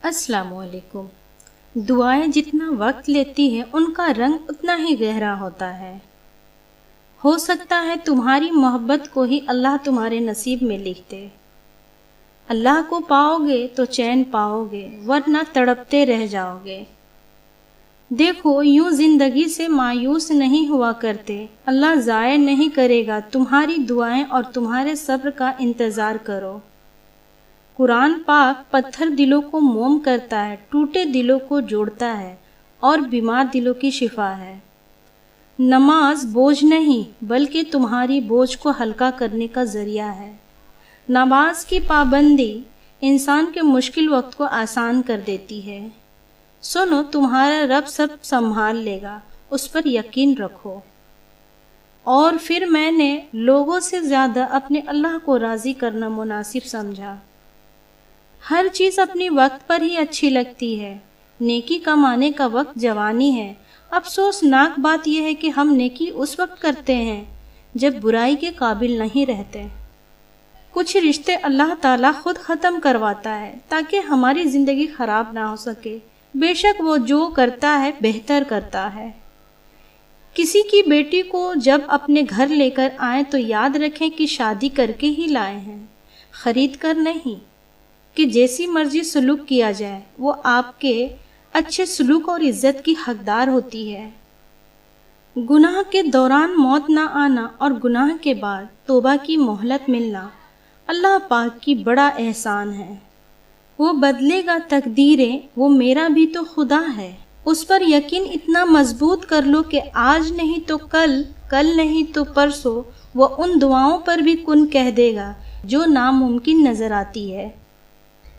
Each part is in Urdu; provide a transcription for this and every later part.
السلام علیکم۔ دعائیں جتنا وقت لیتی ہیں ان کا رنگ اتنا ہی گہرا ہوتا ہے۔ ہو سکتا ہے تمہاری محبت کو ہی اللہ تمہارے نصیب میں لکھ دے۔ اللہ کو پاؤ گے تو چین پاؤ گے، ورنہ تڑپتے رہ جاؤ گے۔ دیکھو، یوں زندگی سے مایوس نہیں ہوا کرتے۔ اللہ ضائع نہیں کرے گا تمہاری دعائیں، اور تمہارے صبر کا انتظار کرو۔ قرآن پاک پتھر دلوں کو موم کرتا ہے، ٹوٹے دلوں کو جوڑتا ہے، اور بیمار دلوں کی شفا ہے۔ نماز بوجھ نہیں بلکہ تمہاری بوجھ کو ہلکا کرنے کا ذریعہ ہے۔ نماز کی پابندی انسان کے مشکل وقت کو آسان کر دیتی ہے۔ سنو، تمہارا رب سب سنبھال لے گا، اس پر یقین رکھو۔ اور پھر میں نے لوگوں سے زیادہ اپنے اللہ کو راضی کرنا مناسب سمجھا۔ ہر چیز اپنی وقت پر ہی اچھی لگتی ہے۔ نیکی کمانے کا وقت جوانی ہے۔ افسوسناک بات یہ ہے کہ ہم نیکی اس وقت کرتے ہیں جب برائی کے قابل نہیں رہتے۔ کچھ رشتے اللہ تعالیٰ خود ختم کرواتا ہے تاکہ ہماری زندگی خراب نہ ہو سکے۔ بے شک وہ جو کرتا ہے بہتر کرتا ہے۔ کسی کی بیٹی کو جب اپنے گھر لے کر آئیں تو یاد رکھیں کہ شادی کر کے ہی لائے ہیں، خرید کر نہیں، کہ جیسی مرضی سلوک کیا جائے وہ آپ کے اچھے سلوک اور عزت کی حقدار ہوتی ہے۔ گناہ کے دوران موت نہ آنا اور گناہ کے بعد توبہ کی مہلت ملنا اللہ پاک کی بڑا احسان ہے۔ وہ بدلے گا تقدیریں، وہ میرا بھی تو خدا ہے۔ اس پر یقین اتنا مضبوط کر لو کہ آج نہیں تو کل، کل نہیں تو پرسوں وہ ان دعاؤں پر بھی کن کہہ دے گا جو ناممکن نظر آتی ہے۔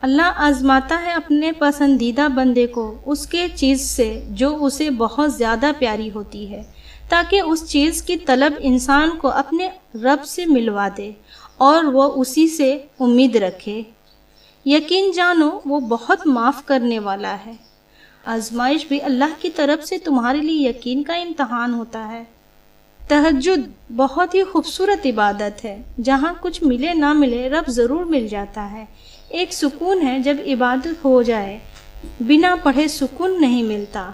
اللہ آزماتا ہے اپنے پسندیدہ بندے کو اس کے چیز سے جو اسے بہت زیادہ پیاری ہوتی ہے، تاکہ اس چیز کی طلب انسان کو اپنے رب سے ملوا دے اور وہ اسی سے امید رکھے۔ یقین جانو وہ بہت معاف کرنے والا ہے۔ آزمائش بھی اللہ کی طرف سے تمہارے لیے یقین کا امتحان ہوتا ہے۔ تہجد بہت ہی خوبصورت عبادت ہے۔ جہاں کچھ ملے نہ ملے رب ضرور مل جاتا ہے۔ ایک سکون ہے جب عبادت ہو جائے، بنا پڑھے سکون نہیں ملتا۔